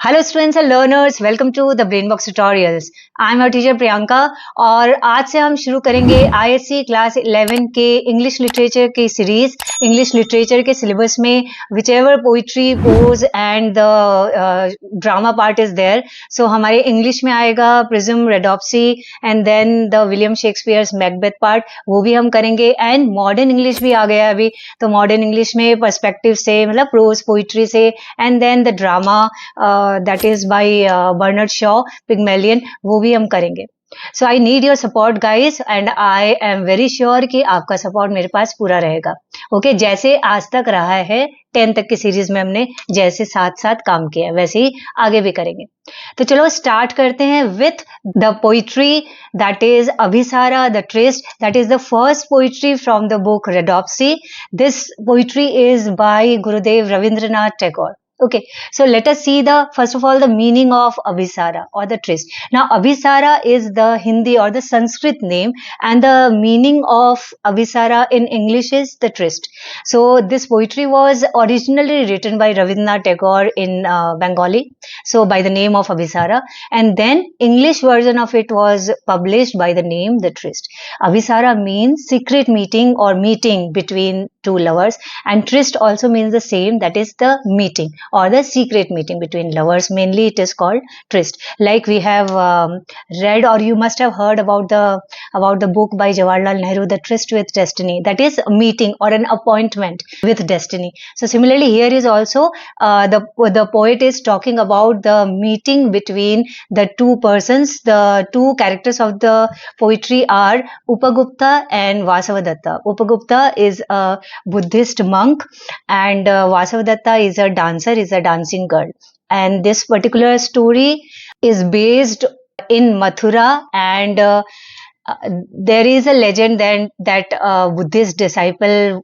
Hello students and learners, welcome to the Brainbox tutorials. I am your teacher Priyanka और आज से हम शुरू करेंगे आईएससी क्लास 11 के इंग्लिश लिटरेचर की सीरीज। इंग्लिश लिटरेचर के सिलेबस में whichever poetry, prose and the drama part is there. So हमारे इंग्लिश में आएगा Prism, Rhapsody and then the William Shakespeare's Macbeth part, वो भी हम करेंगे। एंड मॉडर्न इंग्लिश भी आ गया अभी, तो मॉडर्न इंग्लिश में पर्सपेक्टिव से, मतलब प्रोज पोइट्री से, and then the drama that is by Bernard Shaw, Pygmalion, वो भी हम करेंगे। So I need your support guys and I am very sure कि आपका सपोर्ट मेरे पास पूरा रहेगा। ओके, जैसे आज तक रहा है 10 तक की सीरीज में हमने जैसे साथ साथ काम किया है वैसे ही आगे भी करेंगे। तो चलो स्टार्ट करते हैं with the poetry that is Abhisara the tryst, that is the first poetry from the book Rhapsody. This poetry is by Gurudev Rabindranath Tagore. Okay, so let us see the first of all the meaning of Abhisara or the tryst. Now Abhisara is the Hindi or the Sanskrit name and the meaning of Abhisara in English is the tryst. So this poetry was originally written by Rabindranath Tagore in Bengali, so by the name of Abhisara, and then English version of it was published by the name the tryst. Abhisara means secret meeting or meeting between two lovers, and tryst also means the same, that is the meeting or the secret meeting between lovers. Mainly it is called tryst. Like we have read or you must have heard about the book by Jawaharlal Nehru, The Tryst with Destiny, that is a meeting or an appointment with destiny. So similarly here is also the poet is talking about the meeting between the two persons. The two characters of the poetry are Upagupta and Vasavadatta. Upagupta is a Buddhist monk and Vasavadatta is a dancer, is a dancing girl. And this particular story is based in Mathura, and there is a legend then that a Buddhist disciple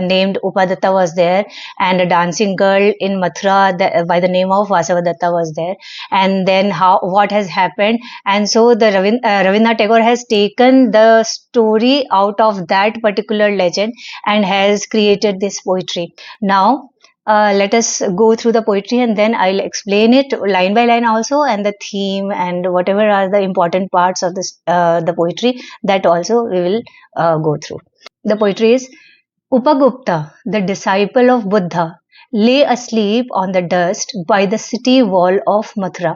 named Upadatta was there, and a dancing girl in Mathura by the name of Vasavadatta was there. And then what has happened, and so the Rabindranath Tagore has taken the story out of that particular legend and has created this poetry. Now let us go through the poetry and then I'll explain it line by line also, and the theme and whatever are the important parts of this the poetry, that also we will go through. The poetry is: Upagupta, the disciple of Buddha, lay asleep on the dust by the city wall of Mathura.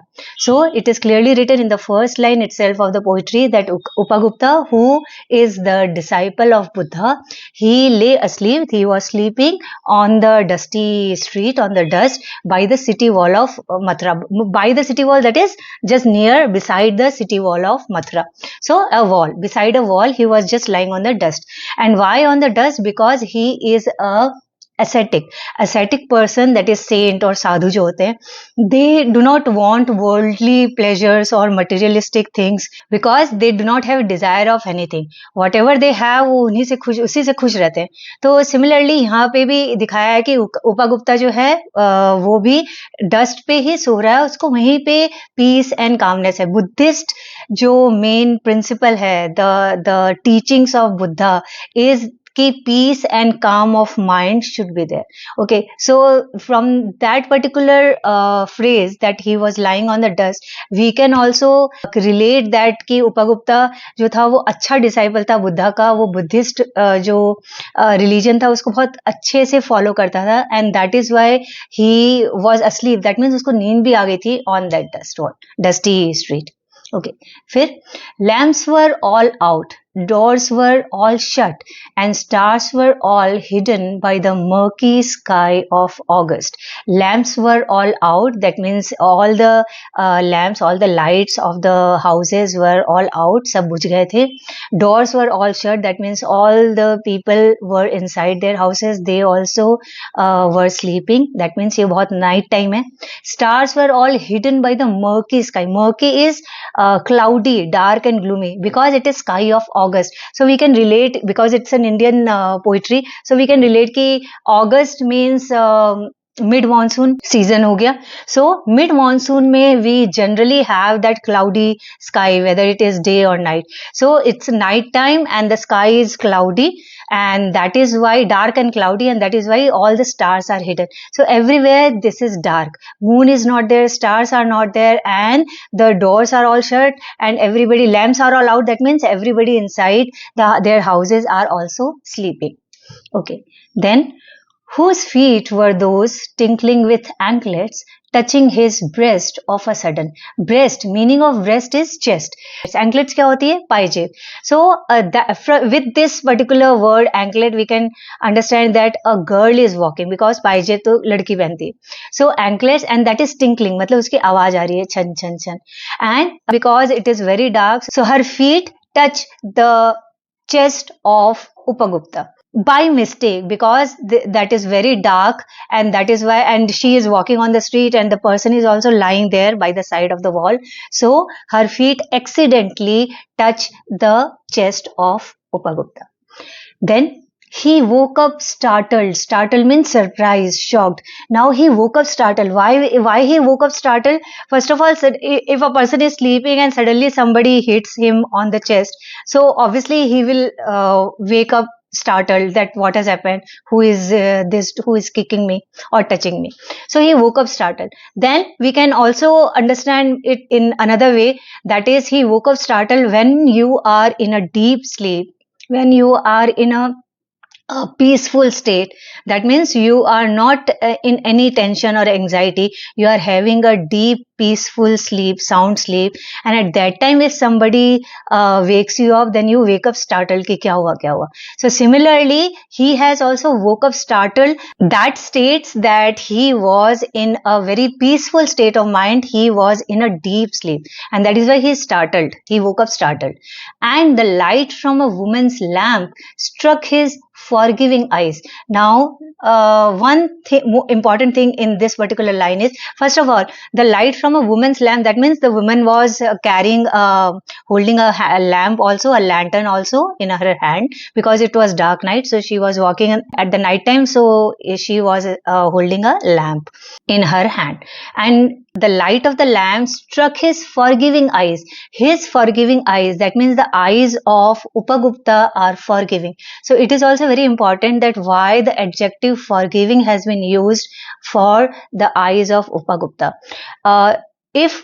So it is clearly written in the first line itself of the poetry that Upagupta, who is the disciple of Buddha, he lay asleep, he was sleeping on the dusty street, on the dust by the city wall of Mathura. By the city wall, that is just near, beside the city wall of Mathura. So a wall, beside a wall, he was just lying on the dust. And why on the dust? Because he is a ascetic person, that is saint or sadhu जो होते हैं, they do not want worldly pleasures or materialistic things because they do not have desire of anything. Whatever they have वो उसी से खुश रहते हैं. तो similarly यहाँ पे भी दिखाया है कि उपागुप्ता जो है वो भी डस्ट पे ही सो रहा है, उसको वहीं पे पीस एंड कामनेस है. बुद्धिस्ट जो मेन प्रिंसिपल है, the teachings of Buddha is कि peace and calm of mind should be there. Okay, so from that particular phrase that he was lying on the dust, we can also relate that कि उपगुप्ता जो था वो अच्छा disciple था बुद्धा का, वो Buddhist जो रिलीजन था उसको बहुत अच्छे से फॉलो करता था, and that is why he was asleep. That means उसको नींद भी आ गई थी on that dusty street. Okay, फिर lamps were all out, doors were all shut, and stars were all hidden by the murky sky of August. Lamps were all out, that means all the lamps, all the lights of the houses were all out, सब बुझ गए थे. Doors were all shut, that means all the people were inside their houses, they also were sleeping, that means ये बहुत night time है. Stars were all hidden by the murky sky. Murky is cloudy, dark and gloomy, because it is sky of August. So we can relate, because it's an Indian poetry, so we can relate कि August means mid monsoon season हो गया. So mid monsoon में we generally have that cloudy sky weather it is day और night. So it's night time and the sky is cloudy, and that is why dark and cloudy, and that is why all the stars are hidden. So everywhere this is dark, moon is not there, stars are not there, and the doors are all shut, and everybody, lamps are all out. That means everybody inside their houses are also sleeping. Okay, then whose feet were those tinkling with anklets, touching his breast of a sudden. Breast, meaning of breast is chest. Anklets क्या होती है? पायजेब. So with this particular word anklet we can understand that a girl is walking, because पायजेब तो लड़की पहनती है. So anklets, and that is tinkling, मतलब उसकी आवाज आ रही है छन छन छन. And because it is very dark, so her feet touch the chest of Upagupta by mistake, because that is very dark, and that is why, and she is walking on the street and the person is also lying there by the side of the wall, so her feet accidentally touch the chest of Upagupta. Then he woke up startled. Startled means surprised, shocked. Now he woke up startled. Why he woke up startled? First of all, if a person is sleeping and suddenly somebody hits him on the chest, so obviously he will wake up startled, that what has happened, who is who is kicking me or touching me. So he woke up startled. Then we can also understand it in another way, that is, he woke up startled when you are in a deep sleep, when you are in a peaceful state. That means you are not in any tension or anxiety, you are having a deep peaceful sleep, sound sleep, and at that time if somebody wakes you up, then you wake up startled ki kya hua. So similarly he has also woke up startled. That states that he was in a very peaceful state of mind, he was in a deep sleep, and that is why he is startled, he woke up startled. And the light from a woman's lamp struck his forgiving eyes. Now one important thing in this particular line is, first of all, the light from a woman's lamp, that means the woman was carrying holding a lamp also, a lantern also in her hand, because it was dark night, so she was walking at the night time, so she was holding a lamp in her hand, and the light of the lamp struck his forgiving eyes. His forgiving eyes, that means the eyes of Upagupta are forgiving. So it is also very important that why the adjective forgiving has been used for the eyes of Upagupta. If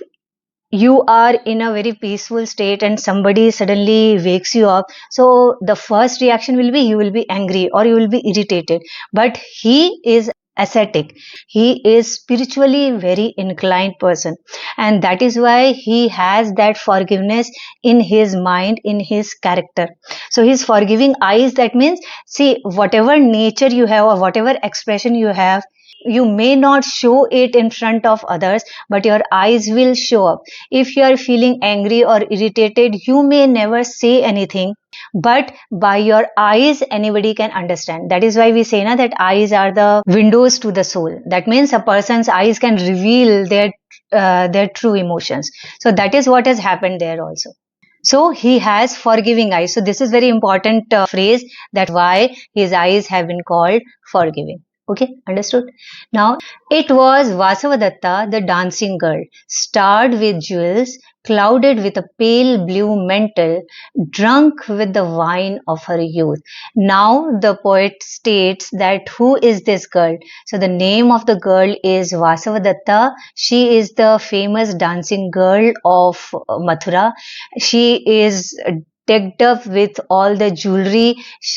you are in a very peaceful state and somebody suddenly wakes you up, so the first reaction will be you will be angry or you will be irritated. But he is ascetic, he is spiritually very inclined person, and that is why he has that forgiveness in his mind, in his character. So his forgiving eyes, that means, see, whatever nature you have or whatever expression you have, you may not show it in front of others, but your eyes will show up. If you are feeling angry or irritated, you may never say anything, but by your eyes anybody can understand. That is why we say that eyes are the windows to the soul. That means a person's eyes can reveal their true emotions. So that is what has happened there also. So he has forgiving eyes. So this is very important phrase, that why his eyes have been called forgiving. Okay, understood? Now, it was Vasavadatta, the dancing girl, starred with jewels, clouded with a pale blue mantle, drunk with the wine of her youth. Now, the poet states that who is this girl? So, the name of the girl is Vasavadatta. She is the famous dancing girl of Mathura. She is decked up with all the jewelry,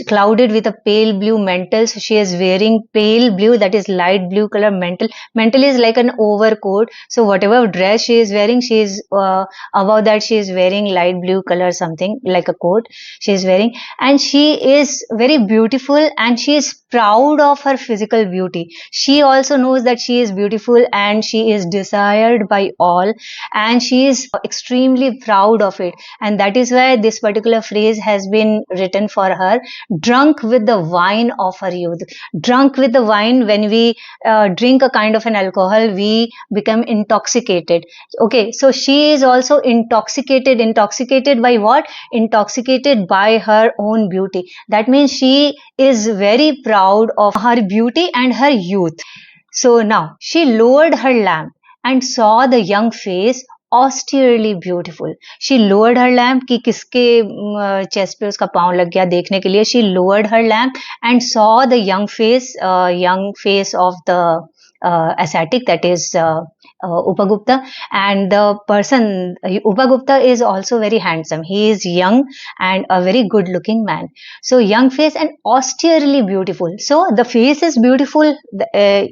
clouded with a pale blue mantle. So she is wearing pale blue, that is light blue color mantle. Mantle is like an overcoat. So whatever dress she is wearing, she is above that she is wearing light blue color, something like a coat she is wearing, and she is very beautiful and she is proud of her physical beauty. She also knows that she is beautiful and she is desired by all, and she is extremely proud of it, and that is why this particular phrase has been written for her, drunk with the wine of her youth. Drunk with the wine, when we drink a kind of an alcohol, we become intoxicated. Okay, so she is also intoxicated. Intoxicated by what? Intoxicated by her own beauty. That means she is very proud of her beauty and her youth. So now she lowered her lamp and saw the young face austerely beautiful. She lowered her lamp कि किसके chest पे उसका पाँव लग गया देखने के लिए. She lowered her lamp and saw the young face of the ascetic, that is Upagupta, and the person Upagupta is also very handsome. He is young and a very good looking man. So young face and austerely beautiful. So the face is beautiful,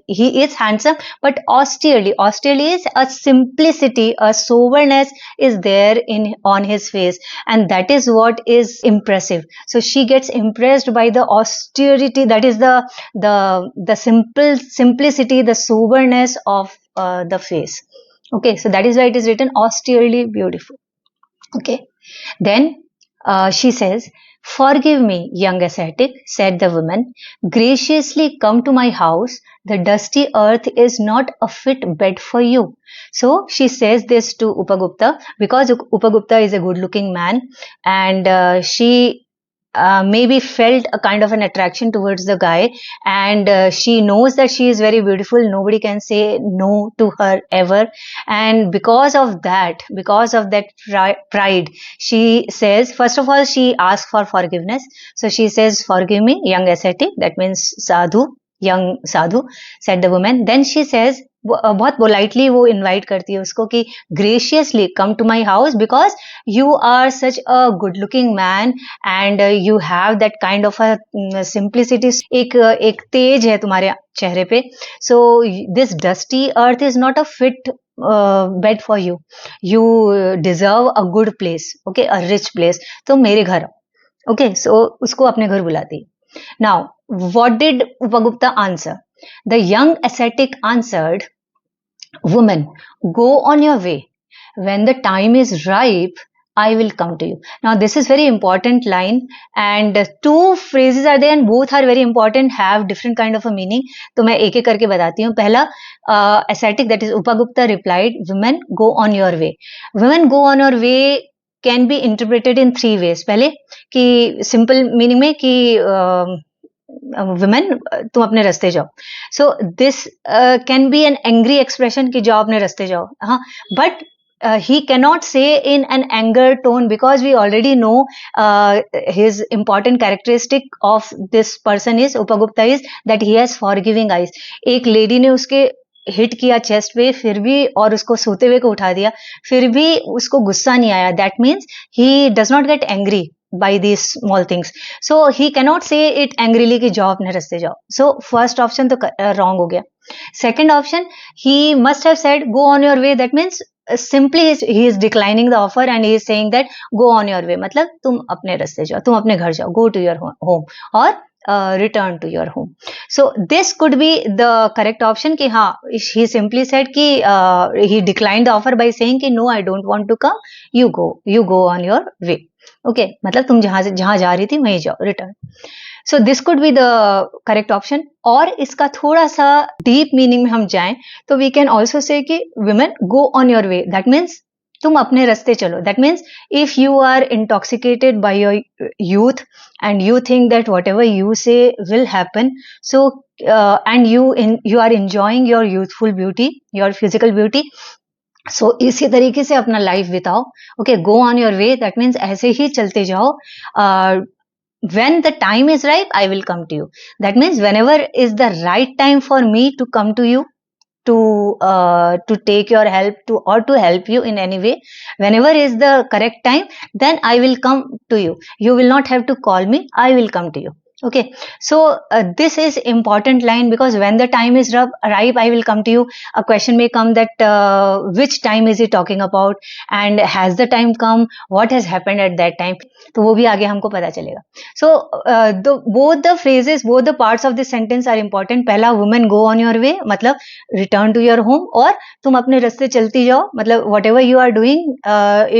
he is handsome, but austerely is a simplicity, a soberness is there in on his face, and that is what is impressive. So she gets impressed by the austerity, that is the simplicity, the soberness of the face. Okay, so that is why it is written austerely beautiful. Okay, then she says, "Forgive me, young ascetic," said the woman. "Graciously come to my house. The dusty earth is not a fit bed for you." So she says this to Upagupta because Upagupta is a good looking man, and she maybe felt a kind of an attraction towards the guy, and she knows that she is very beautiful. Nobody can say no to her ever, and because of that pride, she says, first of all, she asks for forgiveness. So she says, "Forgive me, young ascetic," that means sadhu, young sadhu, said the woman. Then she says, बहुत politely वो invite करती है उसको कि graciously come to my house because you are such a good looking man and you have that kind of a simplicity, एक तेज है तुम्हारे चेहरे पे. So this dusty earth is not a fit bed for you. You deserve a good place, okay, a rich place. तो मेरे घर, okay. सो उसको अपने घर बुलाती. Now what did उपगुप्ता answer? The young ascetic answered, "Woman, go on your way. When the time is ripe, I will come to you." Now, this is very important line, and two phrases are there, and both are very important, have different kind of a meaning. तो मैं एक एक करके बताती हूँ. पहला, ascetic, that is Upagupta, replied, "Women, go on your way." Women, go on your way can be interpreted in three ways. पहले कि simple meaning में कि women, तुम अपने रास्ते जाओ. So this can be an angry expression कि जाओ अपने रास्ते जाओ. हाँ, but he cannot say in an anger tone because we already know his important characteristic of this person is Upagupta is that he has forgiving eyes. एक lady ने उसके hit किया चेस्ट पे, फिर भी, और उसको सोते हुए को उठा दिया, फिर भी उसको गुस्सा नहीं आया. That means he does not get angry by these small things. So he cannot say it angrily कि जाओ अपने रास्ते जाओ. So first option तो wrong हो गया. Second option, he must have said go on your way. That means simply he is declining the offer and he is saying that go on your way. मतलब तुम अपने रास्ते जाओ, तुम अपने घर जाओ, go to your home or return to your home. So this could be the correct option कि हाँ, he simply said कि he declined the offer by saying कि no, I don't want to come, you go on your way. Okay, मतलब तुम जहां जा रही थी वहीं जाओ, return. So this could be the correct option. और इसका थोड़ा सा डीप मीनिंग में हम जाएं तो वी कैन ऑल्सो से कि women go on your way. That means तुम अपने रास्ते चलो. That means if you are intoxicated by your youth and you think that whatever you say will happen, so and you are enjoying your youthful beauty, your physical beauty, so इसी तरीके से अपना life बिताओ. Okay, go on your way. That means ऐसे ही चलते जाओ. when the time is ripe, I will come to you. That means whenever is the right time for me to come to you, to take your help or to help you in any way, whenever is the correct time, then I will come to you. You will not have to call me, I will come to you. Okay, so this is important line because when the time is ripe, I will come to you. A question may come that which time is he talking about and has the time come, what has happened at that time, तो वो भी आगे हमको पता चलेगा. So both the phrases, both the parts of this sentence are important. पहला women go on your way मतलब return to your home, और तुम अपने रास्ते चलती जाओ मतलब whatever you are doing,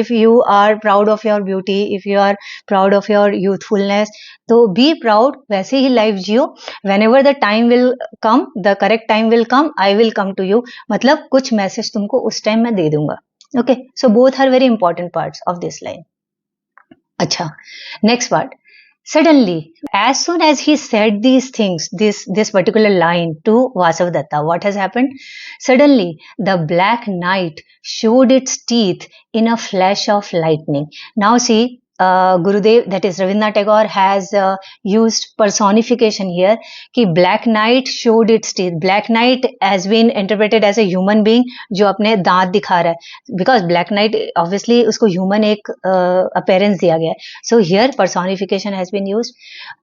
if you are proud of your beauty, if you are proud of your youthfulness, तो be proud, वैसे ही लाइफ जियो. whenever the time will come, the correct time will come, I will come to you, मतलब कुछ message तुमको उस time मैं दे दूंगा. Okay, so both are very important parts of this line. अच्छा, next part. Suddenly, as soon as he said these things, this particular line to Vasavadatta, what has happened? Suddenly, the black night showed its teeth in a flash of lightning. Now see, Gurudev, that is Rabindranath Tagore, has used personification here. कि black night showed its teeth. Black night has been interpreted as a human being जो अपने दांत दिखा रहा है. Because black night obviously उसको human एक appearance दिया गया है. So here personification has been used.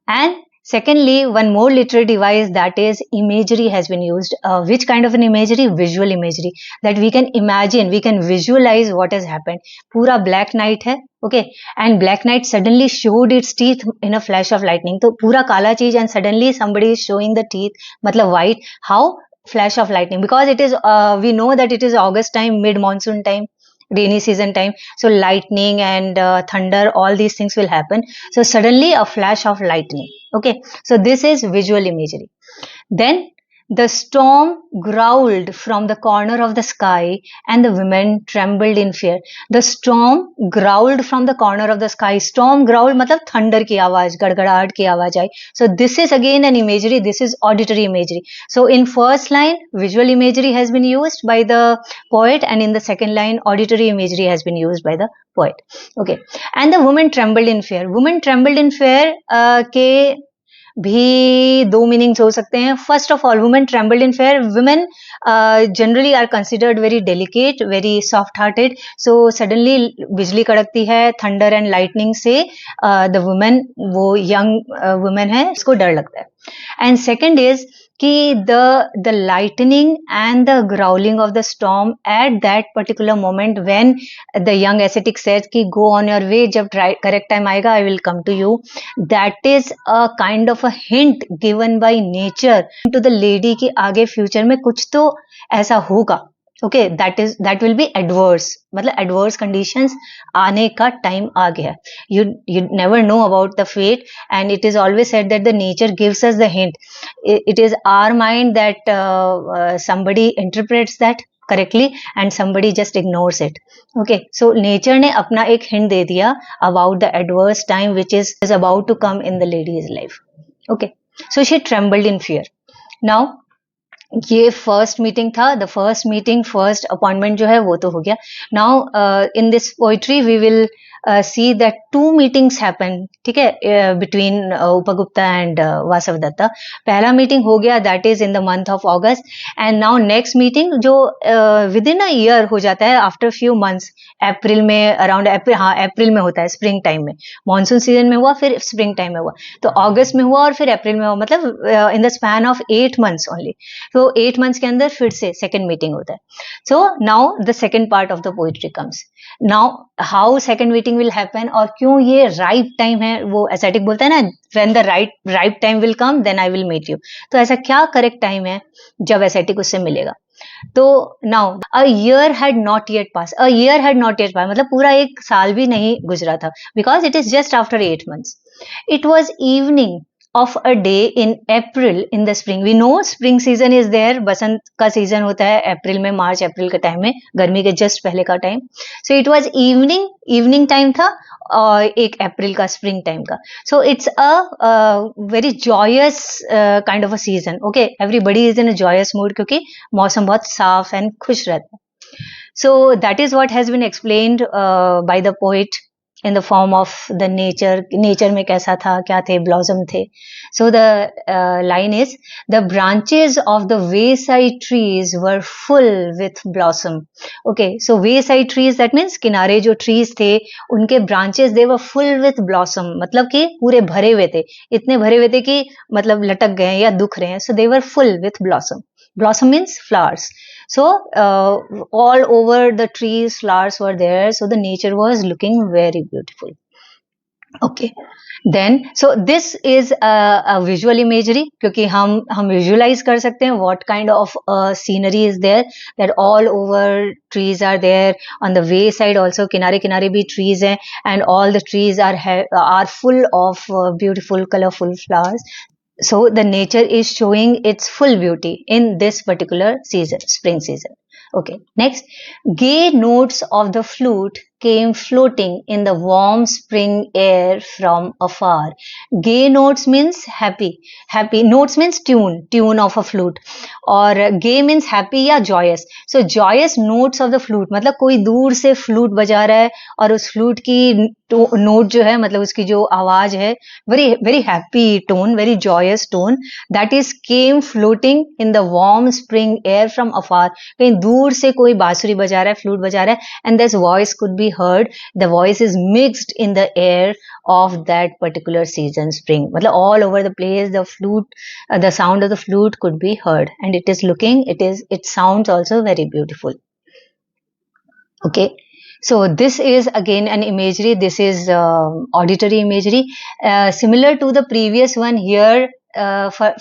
And secondly, one more literary device, that is imagery, has been used. Which kind of an imagery? Visual imagery. That we can imagine, we can visualize what has happened. पूरा black night है, okay, and black night suddenly showed its teeth in a flash of lightning. तो पूरा काला चीज and suddenly somebody is showing the teeth, मतलब white. How? Flash of lightning. Because it is, we know that it is August time, mid monsoon time, rainy season time, so lightning and thunder, all these things will happen. So suddenly a flash of lightning. Okay, so this is visual imagery. Then the storm growled from the corner of the sky and the women trembled in fear. The storm growled from the corner of the sky. Storm growled मतलब thunder की आवाज, गड़गड़ाहट की आवाज आई. So this is again an imagery. This is auditory imagery. So in first line, visual imagery has been used by the poet, and in the second line, auditory imagery has been used by the poet. Okay, and the woman trembled in fear. Woman trembled in fear के भी दो meanings हो सकते हैं. First of all, women trembled in fear. Women generally are considered very delicate, very soft hearted. So suddenly बिजली कड़कती है, thunder and lightning से द वुमेन, वो यंग वुमेन है, इसको डर लगता है. एंड सेकेंड इज कि the lightning and the growling of the storm at that particular moment when the young ascetic says कि go on your way, जब correct time आएगा I will come to you, that is a kind of a hint given by nature to the lady कि आगे future में कुछ तो ऐसा होगा. Okay, that will be adverse, मतलब adverse conditions आने का time आ गया. You never know about the fate, and it is always said that the nature gives us the hint. It is our mind that somebody interprets that correctly and somebody just ignores it. Okay, so nature ने अपना एक hint दे दिया about the adverse time which is about to come in the lady's life. Okay, so she trembled in fear. Now ये first meeting था. The first meeting, first appointment जो है वो तो हो गया. Now in this poetry we will see that two meetings happen, ठीक है, बिटवीन उपगुप्ता एंड वासवदत्ता. पहला मीटिंग हो गया, that is in the month of August. And now next meeting जो विद इन अ ईयर हो जाता है, आफ्टर फ्यू मंथ्स, अप्रैल में, अराउंड अप्रैल, हाँ अप्रैल में होता है, स्प्रिंग टाइम में. मानसून सीजन में हुआ, फिर स्प्रिंग टाइम में हुआ, तो अगस्त में हुआ और फिर अप्रैल में हुआ, मतलब in the span of 8 months only. तो 8 months के अंदर फिर से सेकेंड मीटिंग होता है. So now the second part of the poetry comes. Now how second meeting will happen, और क्यों ये राइट टाइम है. वो एसेटिक बोलता है ना, when the right time will come then I will meet you. तो ऐसा क्या करेक्ट टाइम है जब एसेटिक उससे मिलेगा. तो now a year had not yet passed. A year had not yet passed मतलब पूरा एक साल भी नहीं गुजरा था, because it is just after 8 months. It was evening of a day in April in the spring. We know spring season is there. बसंत का season होता है अप्रैल में, मार्च अप्रैल के टाइम में, गर्मी के जस्ट पहले का time. So it was evening time था, और एक अप्रैल का, स्प्रिंग टाइम का. So it's a very joyous kind of a season. Okay, everybody is in a joyous mood क्योंकि मौसम बहुत साफ एंड खुश रहता है. So that is what has been explained by the poet in the form of the nature में कैसा था, क्या थे, blossom थे. So the line is, the branches of the wayside trees were full with blossom. Okay, so wayside trees, that means किनारे जो trees थे उनके branches they were full with blossom, मतलब कि पूरे भरे हुए थे, इतने भरे हुए थे कि मतलब लटक गए या दुख रहे हैं. So they were full with blossom. Blossom means flowers. So all over the trees flowers were there, so the nature was looking very beautiful. Okay, then so this is a visual imagery, क्योंकि हम visualize कर सकते हैं what kind of scenery is there, that all over trees are there, on the wayside also किनारे किनारे भी trees हैं, and all the trees are full of beautiful colorful flowers. So the nature is showing its full beauty in this particular season, spring season. Okay, next, gay notes of the flute came floating in the warm spring air from afar. Gay notes means happy. Happy notes means tune of a flute. और gay means happy या joyous. So joyous notes of the flute मतलब कोई दूर से flute बजा रहा है और उस flute की note जो है मतलब उसकी जो आवाज है very happy tone, very joyous tone, that is came floating in the warm spring air from afar. कहीं दूर से कोई बांसुरी बजा रहा है, flute बजा रहा है, and this voice could be heard. The voice is mixed in the air of that particular season, spring. मतलब all over the place, the flute, the sound of the flute could be heard, and it sounds also very beautiful. Okay. So this is again an imagery. This is auditory imagery. Similar to the previous one here,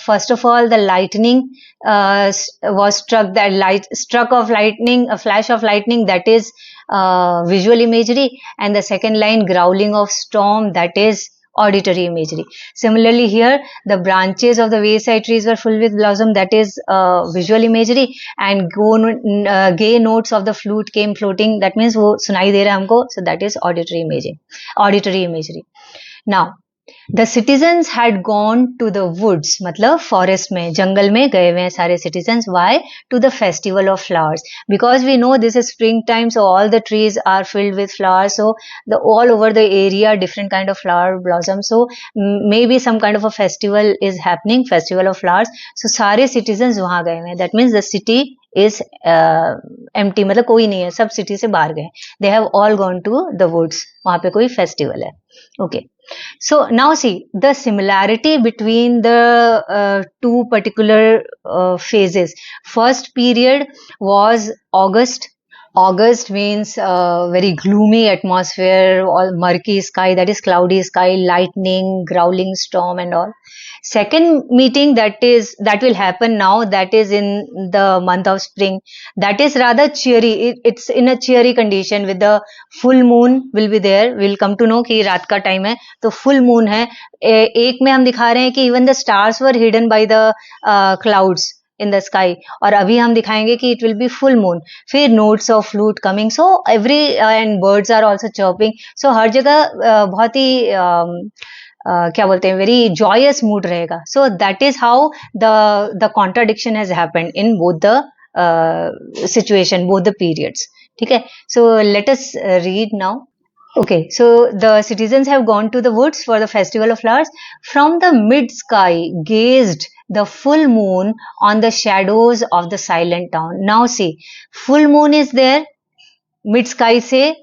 first of all, the lightning was struck. That struck of lightning, a flash of lightning. That is visual imagery. And the second line, growling of storm. That is auditory imagery. Similarly here, the branches of the wayside trees were full with blossom. That is visual imagery. And gay notes of the flute came floating. That means वो सुनाई दे रहा है हमको. So that is auditory imagery. Now, the citizens had gone to the woods, मतलब forest में, जंगल में गए हुए हैं सारे citizens. Why? To the festival of flowers. Because we know this is springtime, so all the trees are filled with flowers. So all over the area, different kind of flower blossoms. So maybe some kind of a festival is happening, festival of flowers. So सारे citizens वहाँ गए हुए हैं. That means the city is empty, मतलब कोई नहीं है, सब city से बाहर गए. They have all gone to the woods. वहाँ पे कोई festival है. Okay. So now see the similarity between the two particular phases. First period was August. August means very gloomy atmosphere, all murky sky, that is cloudy sky, lightning, growling storm and all. Second meeting that will happen now, that is in the month of spring. That is rather cheery. It's in a cheery condition with the full moon will be there. We'll come to know कि रात का time है तो full moon है. एक में हम दिखा रहे हैं कि even the stars were hidden by the clouds in the sky, और अभी हम दिखाएंगे कि it will be full moon. फिर notes of flute coming, so every and birds are also chirping. So हर जगह बहुत ही क्या बोलते हैं, very joyous mood रहेगा. So that is how the contradiction has happened in both the situation, both the periods. ठीक है. So let us read now. Okay, so the citizens have gone to the woods for the festival of flowers. From the mid sky gazed the full moon on the shadows of the silent town. Now see, full moon is there, mid sky से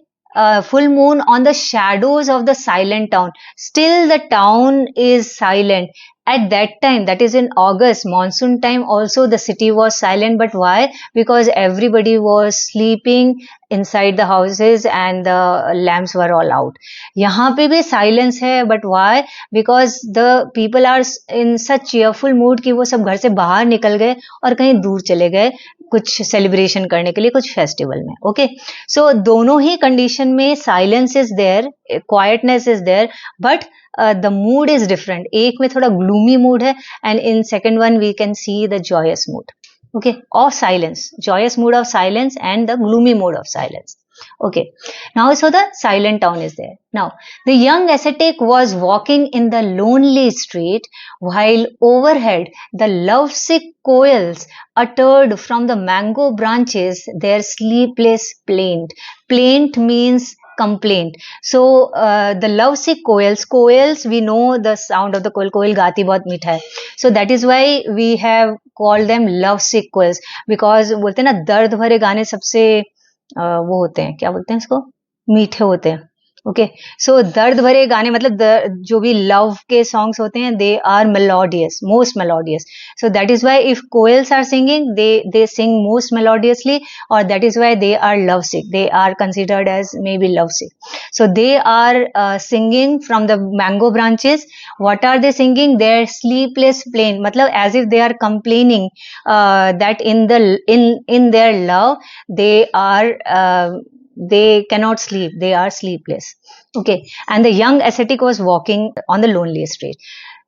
full moon on the shadows of the silent town. Still the town is silent. At that time, that is in August, monsoon time, also the city was silent. But why? Because everybody was sleeping inside the houses and the lamps were all out. यहाँ पे भी silence है, but why? Because the people are in such cheerful mood कि वो सब घर से बाहर निकल गए और कहीं दूर चले गए कुछ celebration करने के लिए, कुछ festival में. Okay, so दोनों ही condition में silence is there, quietness is there, but the mood is different. एक में थोड़ा gloomy mood है, and in second one we can see the joyous mood. Okay, of silence, joyous mood of silence and the gloomy mood of silence. Okay, now so the silent town is there. Now the young ascetic was walking in the lonely street while overhead the lovesick koels uttered from the mango branches their sleepless plaint. Plaint means complaint. So the lovesick koels, we know the sound of the koel गाती बहुत मीठा है. So that is why we have called them lovesick koels, because बोलते हैं ना दर्द भरे गाने सबसे वो होते हैं, क्या बोलते हैं इसको, मीठे होते हैं. ओके, सो दर्द भरे गाने मतलब जो भी लव के सॉन्ग्स होते हैं they are melodious, most melodious. So that is why if koels are singing they sing most melodiously, और that is why they are lovesick, they are considered as may be lovesick. So they are singing from the mango branches. What are they singing? Their sleepless plaint, मतलब as if they are complaining that in their love they cannot sleep, they are sleepless. Okay, and the young ascetic was walking on the lonely street.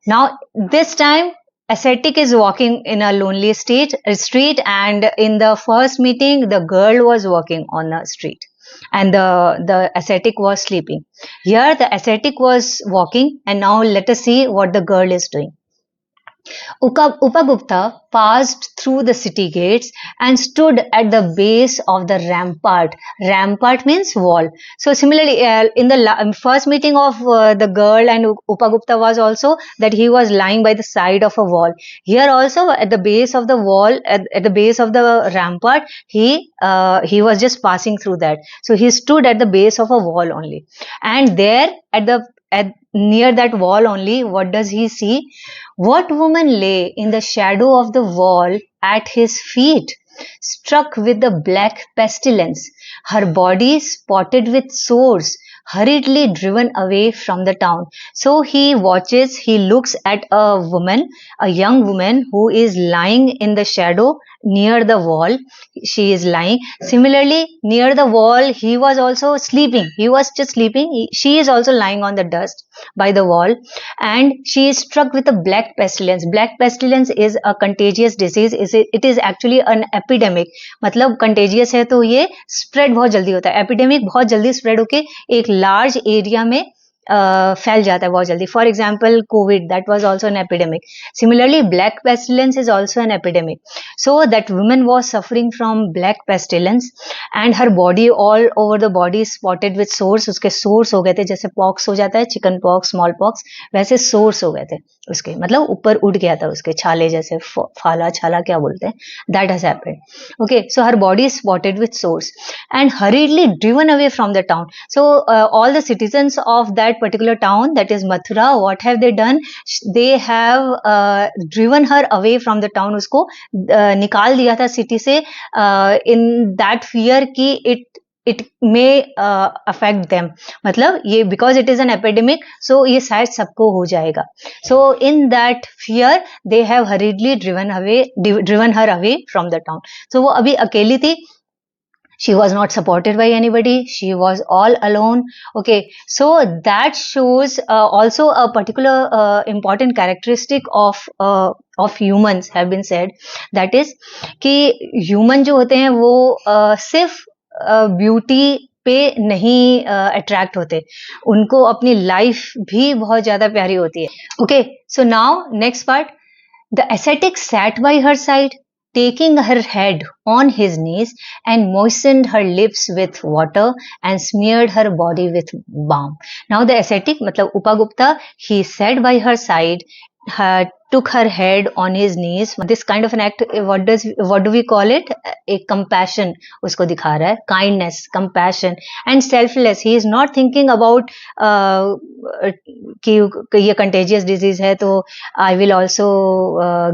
Now this time ascetic is walking in a lonely street, and in the first meeting the girl was walking on the street and the ascetic was sleeping. Here the ascetic was walking, and now let us see what the girl is doing. Upagupta passed through the city gates and stood at the base of the rampart. Rampart means wall. So similarly, in the first meeting of the girl and Upagupta was also that he was lying by the side of a wall. Here also at the base of the wall, at the base of the rampart, he was just passing through that. So he stood at the base of a wall only, and there at near that wall only, what does he see? What woman lay in the shadow of the wall at his feet, struck with the black pestilence, her body spotted with sores, hurriedly driven away from the town? So he looks at a woman, a young woman who is lying in the shadow near the wall. She is lying. Similarly, near the wall, he was also sleeping. He was just sleeping. She is also lying on the dust by the wall, and she is struck with a black pestilence. Black pestilence is a contagious disease. It is actually an epidemic. मतलब contagious है तो ये spread बहुत जल्दी होता है. Epidemic बहुत जल्दी spread होके एक large area में फैल जाता है बहुत जल्दी. For example, COVID, that was also an epidemic. Similarly, black pestilence is also an epidemic. So that woman was suffering from black pestilence, and her body, all over the body, spotted with sores. उसके sores हो गए थे, जैसे pox हो जाता है, chicken pox, small pox, वैसे sores हो गए थे उसके, मतलब ऊपर उठ गया था उसके, छाले जैसे, फाला छाला क्या बोलते हैं, that has happened. Okay, so her body is spotted with sores and hurriedly driven away from the town. So all the citizens of that particular town, that is Mathura, what have they done? They have driven her away from the town. उसको निकाल दिया था city से, in that fear कि it may affect them. मतलब ये because it is an epidemic, so ये शायद सबको हो जाएगा. So in that fear they have hurriedly driven her away from the town. So वो अभी अकेली थी. She was not supported by anybody. She was all alone. Okay, so that shows also a particular important characteristic of humans have been said. That is कि human जो होते हैं वो सिर्फ ब्यूटी पे नहीं अट्रैक्ट होते, उनको अपनी लाइफ भी बहुत ज्यादा प्यारी होती है. Okay, so now next part. The ascetic sat by her side, taking her head on his knees, and moistened her lips with water and smeared her body with balm. Now the ascetic, मतलब Upagupta, he sat by her side, took her head on his knees. This kind of an act, what do we call it? A compassion उसको दिखा रहा है, kindness, compassion and selfless. He is not thinking about कि ये contagious disease है तो I will also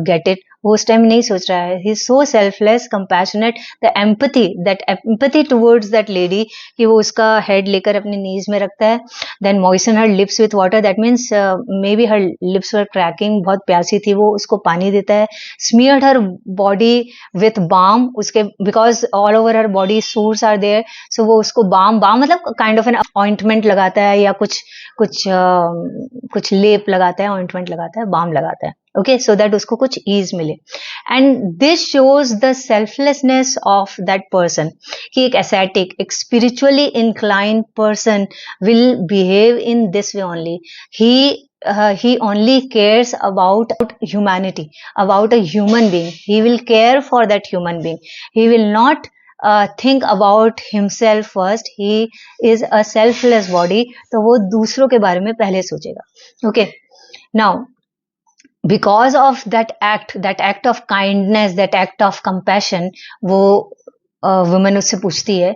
get it. वो उस टाइम नहीं सोच रहा है. He is so selfless, compassionate. The empathy towards that lady कि वो उसका head लेकर अपने knees में रखता है. Then moisten her lips with water. That means maybe her lips were cracking. बहुत प्यासी थी वो, उसको पानी देता है. Smeared her body with balm. उसके because all over her body sores are there. So वो उसको balm मतलब kind of an ointment लगाता है या कुछ लेप लगाता है, ointment लगाता है, balm लगाता है. Okay, so that उसको कुछ ease मिले. And this shows the selflessness of that person. कि एक ascetic, एक spiritually inclined person will behave in this way only. He only cares about humanity, about a human being. He will care for that human being. He will not think about himself first. He is a selfless body. तो वो दूसरों के बारे में पहले सोचेगा. Okay, now because of that act of kindness, that act of compassion, वो woman उससे पूछती है,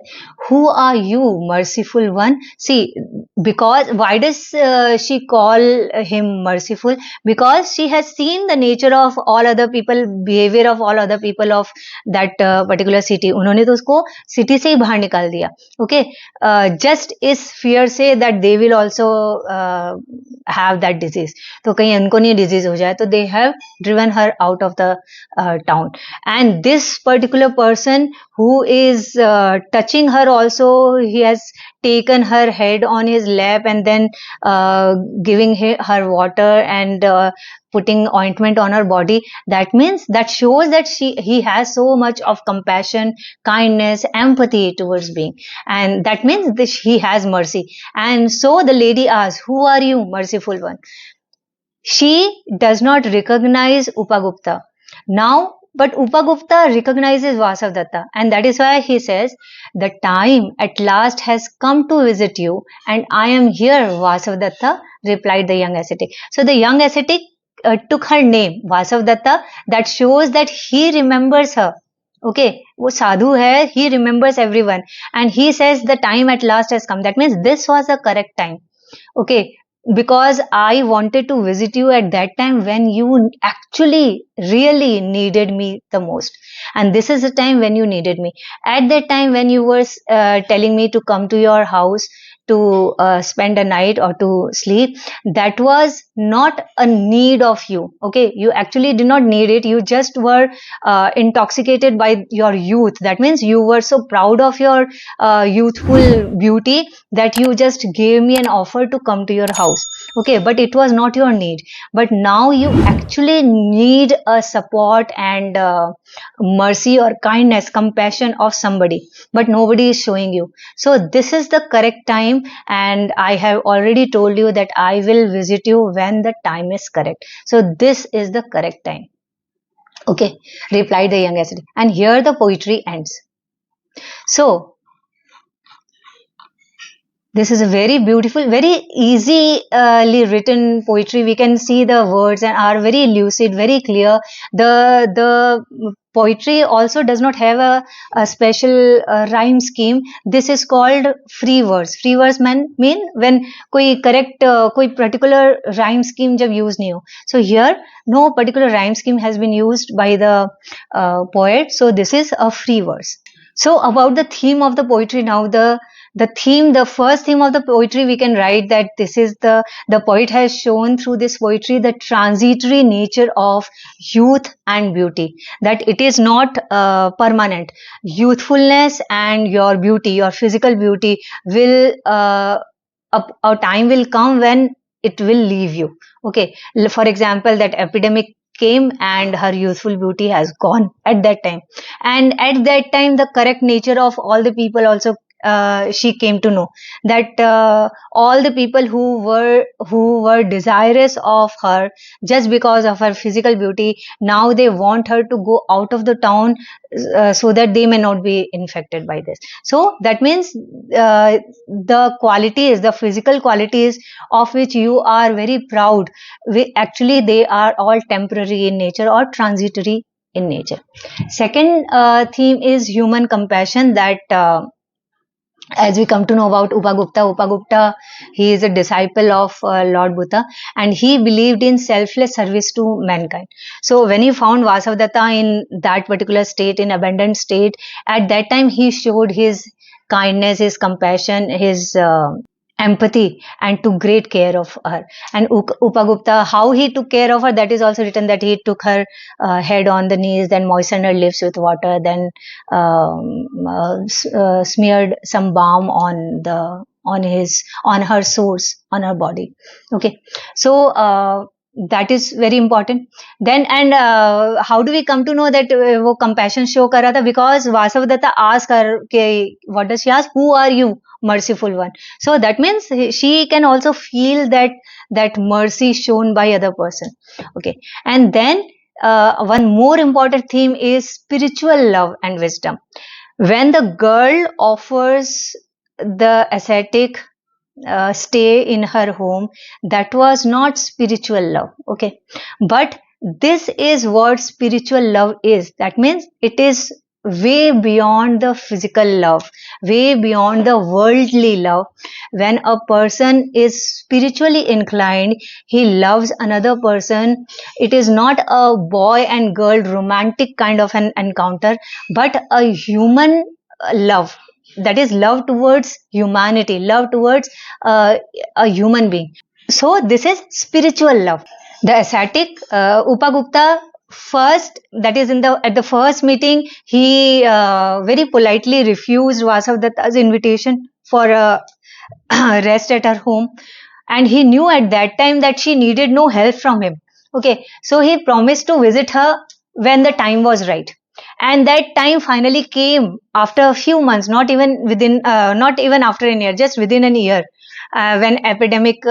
who are you, merciful one? See, because why does she call him merciful? Because she has seen the nature of all other people, behavior of all other people of that particular city. उन्होंने तो उसको city से ही बाहर निकाल दिया. Okay, just इस fear से that they will also have that disease. तो कहीं उनको नहीं disease हो जाए, तो they have driven her out of the town. And this particular person who who is touching her also. He has taken her head on his lap and then giving her water and putting ointment on her body. That means, that shows that he has so much of compassion, kindness, empathy towards being, and that means this, he has mercy. And so the lady asks, who are you, merciful one? She does not recognize Upagupta. Now, but Upagupta recognizes Vasavdatta, and that is why he says, the time at last has come to visit you, and I am here, Vasavdatta, replied the young ascetic. So the young ascetic took her name, Vasavdatta. That shows that he remembers her. Okay, वो साधु है, he remembers everyone, and he says the time at last has come. That means this was the correct time. Okay, because I wanted to visit you at that time when you actually really needed me the most, and this is the time when you needed me. At that time when you were telling me to come to your house to spend a night or to sleep, that was not a need of you. Okay, you actually did not need it, you just were intoxicated by your youth. That means you were so proud of your youthful beauty that you just gave me an offer to come to your house. Okay, but it was not your need. But now you actually need a support and mercy or kindness, compassion of somebody, but nobody is showing you. So this is the correct time, and I have already told you that I will visit you when the time is correct. So this is the correct time. Okay, replied the young ascetic. And here the poetry ends. So this is a very beautiful, very easily written poetry. We can see the words and are very lucid, very clear. The poetry also does not have a special rhyme scheme. This is called free verse. Free verse mean when कोई correct कोई particular rhyme scheme जब use नहीं हो. So here no particular rhyme scheme has been used by the poet. So this is a free verse. So about the theme of the poetry now, the first theme of the poetry, we can write that this is the poet has shown through this poetry the transitory nature of youth and beauty, that it is not permanent. Youthfulness and your beauty, your physical beauty will a time will come when it will leave you. Okay, for example, that epidemic came and her youthful beauty has gone at that time, and at that time the correct nature of all the people also she came to know, that all the people who were desirous of her just because of her physical beauty, now they want her to go out of the town so that they may not be infected by this. So that means the qualities, the physical qualities of which you are very proud, actually they are all temporary in nature or transitory in nature. Second theme is human compassion, that as we come to know about Upagupta, he is a disciple of Lord Buddha, and he believed in selfless service to mankind. So when he found Vasavdatta in that particular state, in abandoned state, at that time he showed his kindness, his compassion, his empathy, and took great care of her. And Upagupta, how he took care of her, that is also written, that he took her head on the knees, then moistened her lips with water, then smeared some balm on her sores, on her body. Okay, so that is very important. Then, and how do we come to know that वो compassion show कर रहा था? Because Vasavdatta asked her, okay, what does she ask? Who are you, merciful one? So that means she can also feel that mercy shown by other person. Okay, and then one more important theme is spiritual love and wisdom. When the girl offers the ascetic stay in her home, that was not spiritual love. Okay, but this is what spiritual love is. That means it is way beyond the physical love, way beyond the worldly love. When a person is spiritually inclined, he loves another person. It is not a boy and girl romantic kind of an encounter, but a human love. That is love towards humanity, love towards a human being. So this is spiritual love. The ascetic Upagupta first, that is at the first meeting, he very politely refused Vasavadatta's invitation for a rest at her home, and he knew at that time that she needed no help from him. Okay, so he promised to visit her when the time was right, and that time finally came after a few months, not even after a year, just within a year, when epidemic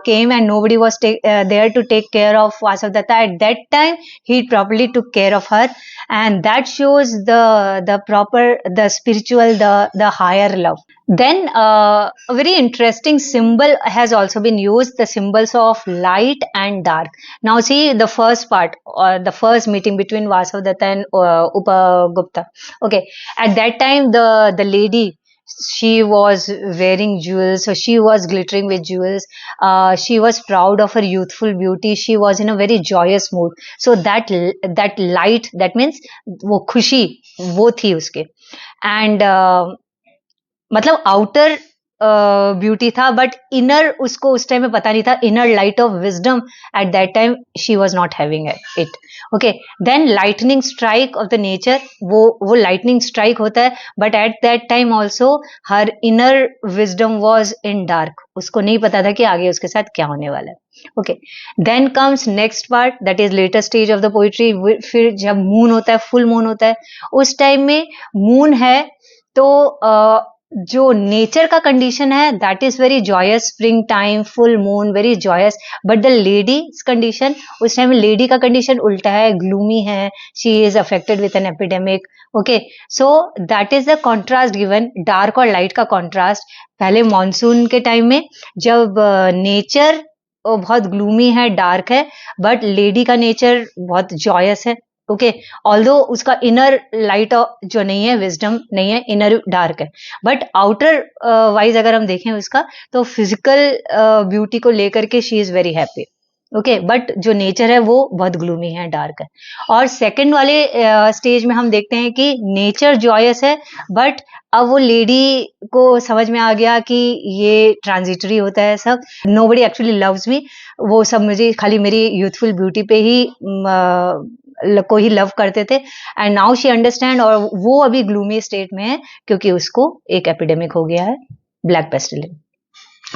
came and nobody was there to take care of Vasavadatta. At that time, he properly took care of her, and that shows the proper, the spiritual, the higher love. Then a very interesting symbol has also been used, the symbols of light and dark. Now see the first part, or the first meeting between Vasavadatta and Upagupta. Okay, at that time the lady, she was wearing jewels, so she was glittering with jewels. She was proud of her youthful beauty. She was in a very joyous mood. So that light, that means वो खुशी वो थी उसके. And मतलब outer beauty था, but inner उसको उस time में पता नहीं था. Inner light of wisdom at that time she was not having it. Okay, then lightning strike of the nature, वो लाइटनिंग स्ट्राइक होता है, but at that time also her inner wisdom was in dark. उसको नहीं पता था कि आगे उसके साथ क्या होने वाला है. Okay, then comes next part, that is later stage of the poetry. फिर जब मून होता है, फुल मून होता है, उस टाइम में मून है तो जो नेचर का कंडीशन है, that is very joyous, spring time, full moon, very joyous. But the lady condition, उस टाइम लेडी का कंडीशन उल्टा है, ग्लूमी है, she is affected with an epidemic. Okay, so that is the contrast given, dark और light का contrast. पहले monsoon के time में जब नेचर बहुत ग्लूमी है, डार्क है, बट लेडी का नेचर बहुत जॉयस है. ओके, ऑल्दो उसका इनर लाइट जो नहीं है, विजडम नहीं है, इनर डार्क है. बट आउटर वाइज अगर हम देखें उसका, तो फिजिकल ब्यूटी को लेकर के she is very happy. Okay, but जो नेचर है वो बहुत ग्लूमी है, डार्क है. और सेकंड वाले स्टेज में हम देखते हैं कि नेचर जॉयस है, बट अब वो लेडी को समझ में आ गया कि ये ट्रांजिटरी होता है सब. नोबडी एक्चुअली लव्स मी, वो सब मुझे खाली मेरी यूथफुल ब्यूटी पे ही को ही लव करते थे. एंड नाउ शी अंडरस्टैंड, और वो अभी ग्लूमी स्टेट में है क्योंकि उसको एक एपिडेमिक हो गया है, black pestilence.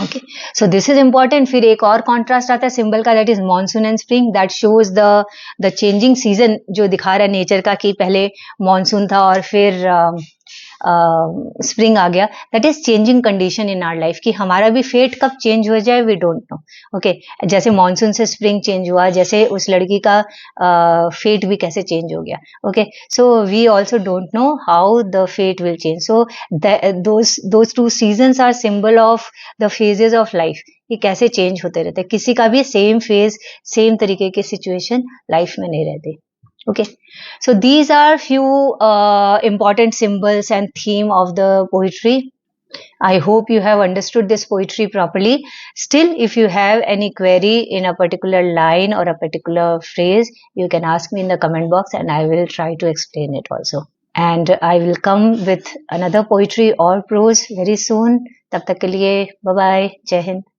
Okay, so this is important. फिर एक और कॉन्ट्रास्ट आता है सिंबल का, that is monsoon and spring. That shows the changing season, जो दिखा रहा है नेचर का कि पहले मॉनसून था और फिर स्प्रिंग आ गया. That is changing condition in our life, कि हमारा भी फेट कब चेंज हो जाए वी डोंट नो. ओके, जैसे मॉनसून से स्प्रिंग चेंज हुआ, जैसे उस लड़की का फेट भी कैसे चेंज हो गया. Okay, so we also don't know how the fate will change. So those two seasons are symbol of the phases of life, कि कैसे चेंज होते रहते. किसी का भी सेम फेज, सेम तरीके की सिचुएशन लाइफ में नहीं रहती. Okay, so these are few important symbols and theme of the poetry. I hope you have understood this poetry properly. Still, if you have any query in a particular line or a particular phrase, you can ask me in the comment box and I will try to explain it also. And I will come with another poetry or prose very soon. Tab tak ke liye, bye bye, Jai Hind.